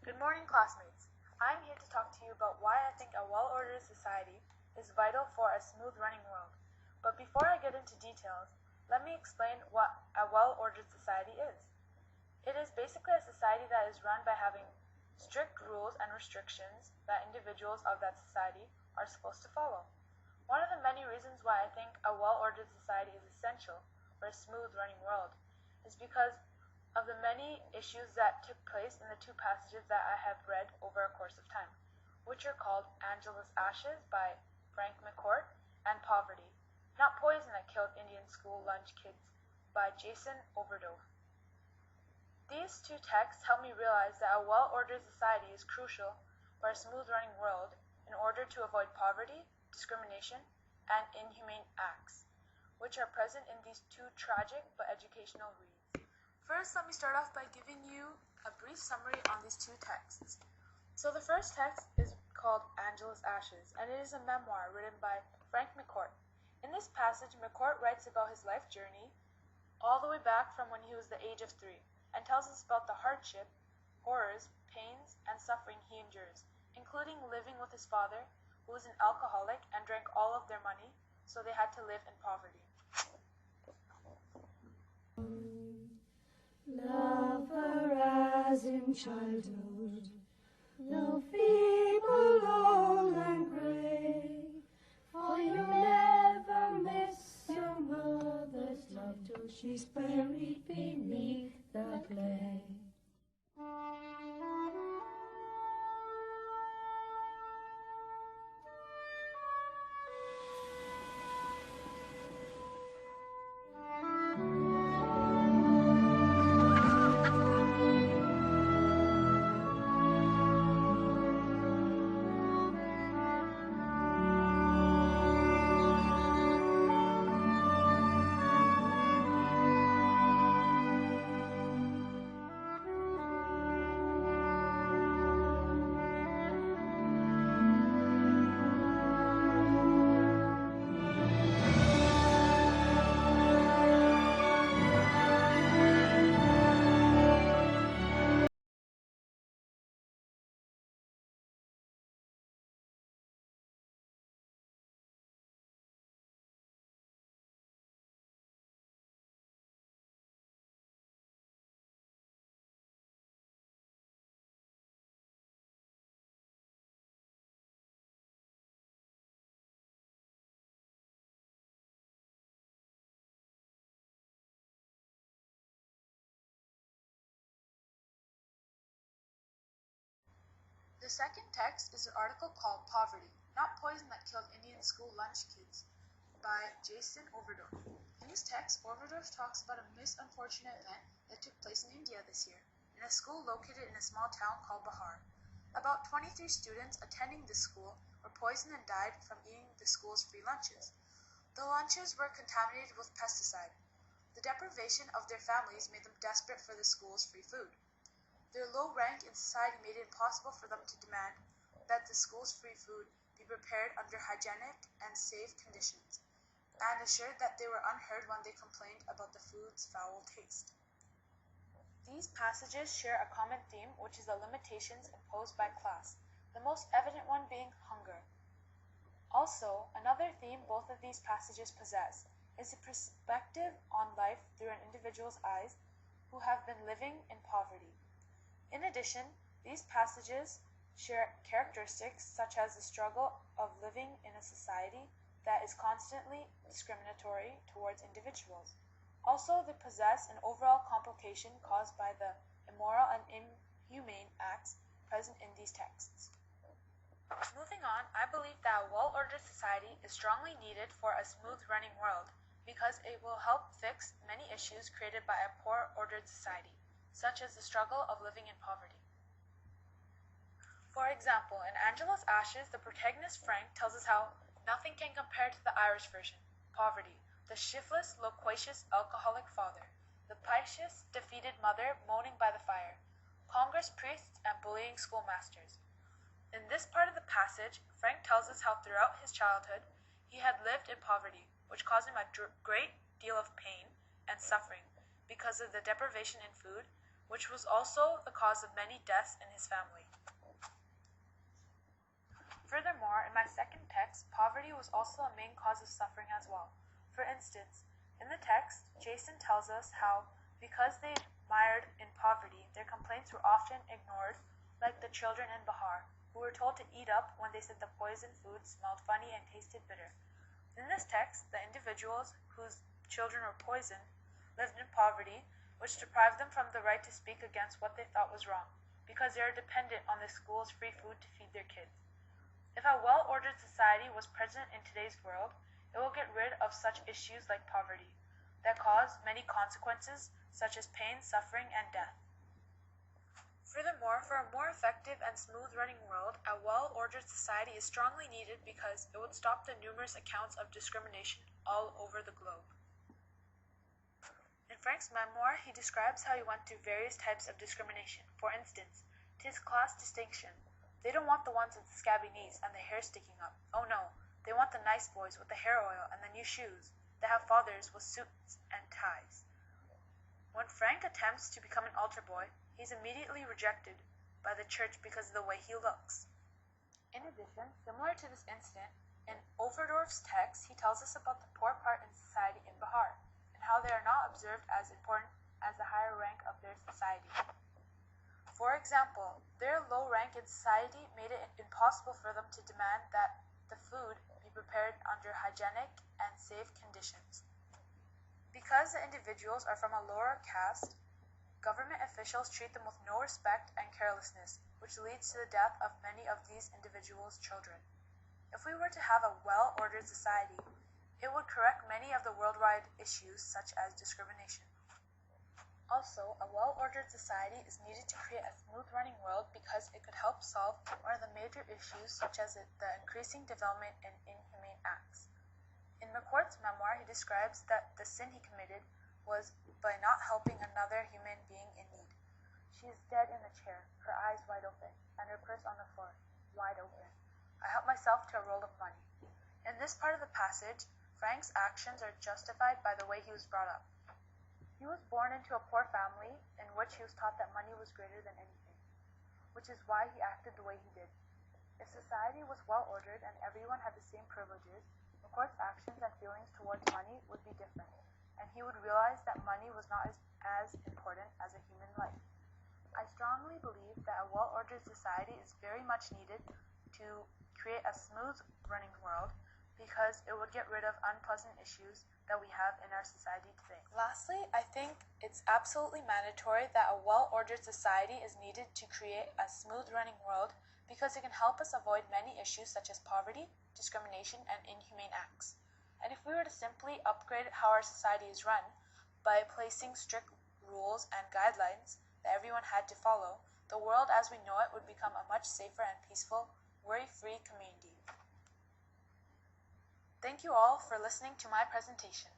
Good morning, classmates. I'm here to talk to you about why I think a well-ordered society is vital for a smooth-running world. But before I get into details, let me explain what a well-ordered society is. It is basically a society that is run by having strict rules and restrictions that individuals of that society are supposed to follow. One of the many reasons why I think a well-ordered society is essential for a smooth-running world is because of the many issues that took place in the two passages that I have read over a course of time, which are called Angela's Ashes by Frank McCourt and Poverty, Not Poison That Killed Indian School Lunch Kids by Jason Overdove. These two texts help me realize that a well-ordered society is crucial for a smooth-running world in order to avoid poverty, discrimination, and inhumane acts, which are present in these two tragic but educational reads. First, let me start off by giving you a brief summary on these two texts. So the first text is called Angela's Ashes, and it is a memoir written by Frank McCourt. In this passage, McCourt writes about his life journey all the way back from when he was the age of 3, and tells us about the hardship, horrors, pains, and suffering he endures, including living with his father, who was an alcoholic and drank all of their money, so they had to live in poverty. Love her as in childhood, though feeble, old, and grey, for you'll never miss your mother's love till she's buried beneath the clay. The second text is an article called Poverty, Not Poison That Killed Indian School Lunch Kids by Jason Overdove. In this text, Overdove talks about a unfortunate event that took place in India this year, in a school located in a small town called Bihar. About 23 students attending this school were poisoned and died from eating the school's free lunches. The lunches were contaminated with pesticide. The deprivation of their families made them desperate for the school's free food. Their low rank in society made it impossible for them to demand that the school's free food be prepared under hygienic and safe conditions, and assured that they were unheard when they complained about the food's foul taste. These passages share a common theme, which is the limitations imposed by class, the most evident one being hunger. Also, another theme both of these passages possess is a perspective on life through an individual's eyes who have been living in poverty. In addition, these passages share characteristics such as the struggle of living in a society that is constantly discriminatory towards individuals. Also, they possess an overall complication caused by the immoral and inhumane acts present in these texts. Moving on, I believe that a well-ordered society is strongly needed for a smooth-running world because it will help fix many issues created by a poor-ordered society, such as the struggle of living in poverty. For example, in Angela's Ashes, the protagonist Frank tells us how nothing can compare to the Irish version, poverty, the shiftless, loquacious, alcoholic father, the piteous, defeated mother moaning by the fire, Congress priests, and bullying schoolmasters. In this part of the passage, Frank tells us how throughout his childhood he had lived in poverty, which caused him a great deal of pain and suffering because of the deprivation in food, which was also the cause of many deaths in his family. Furthermore, in my second text, poverty was also a main cause of suffering as well. For instance, in the text, Jason tells us how, because they mired in poverty, their complaints were often ignored, like the children in Bahar, who were told to eat up when they said the poisoned food smelled funny and tasted bitter. In this text, the individuals whose children were poisoned lived in poverty, which deprived them from the right to speak against what they thought was wrong, because they are dependent on the school's free food to feed their kids. If a well-ordered society was present in today's world, it will get rid of such issues like poverty, that cause many consequences, such as pain, suffering, and death. Furthermore, for a more effective and smooth-running world, a well-ordered society is strongly needed because it would stop the numerous accounts of discrimination all over the globe. In Frank's memoir, he describes how he went through various types of discrimination. For instance, to his class distinction, they don't want the ones with the scabby knees and the hair sticking up. Oh no, they want the nice boys with the hair oil and the new shoes. They have fathers with suits and ties. When Frank attempts to become an altar boy, he's immediately rejected by the church because of the way he looks. In addition, similar to this incident, in Overdorf's text, he tells us about the poor part in society in Bahar, and how they are not observed as important as the higher rank of their society. For example, their low rank in society made it impossible for them to demand that the food be prepared under hygienic and safe conditions. Because the individuals are from a lower caste, government officials treat them with no respect and carelessness, which leads to the death of many of these individuals' children. If we were to have a well-ordered society, it would correct many of the worldwide issues such as discrimination. Also, a well-ordered society is needed to create a smooth-running world because it could help solve one of the major issues such as the increasing development in inhumane acts. In McCourt's memoir, he describes that the sin he committed was by not helping another human being in need. She is dead in the chair, her eyes wide open, and her purse on the floor, wide open. I help myself to a roll of money. In this part of the passage, Frank's actions are justified by the way he was brought up. He was born into a poor family in which he was taught that money was greater than anything, which is why he acted the way he did. If society was well-ordered and everyone had the same privileges, McCourt's actions and feelings towards money would be different, and he would realize that money was not as important as a human life. I strongly believe that a well-ordered society is very much needed to create a smooth-running world because it would get rid of unpleasant issues that we have in our society today. Lastly, I think it's absolutely mandatory that a well-ordered society is needed to create a smooth-running world because it can help us avoid many issues such as poverty, discrimination, and inhumane acts. And if we were to simply upgrade how our society is run by placing strict rules and guidelines that everyone had to follow, the world as we know it would become a much safer and peaceful, worry-free community. Thank you all for listening to my presentation.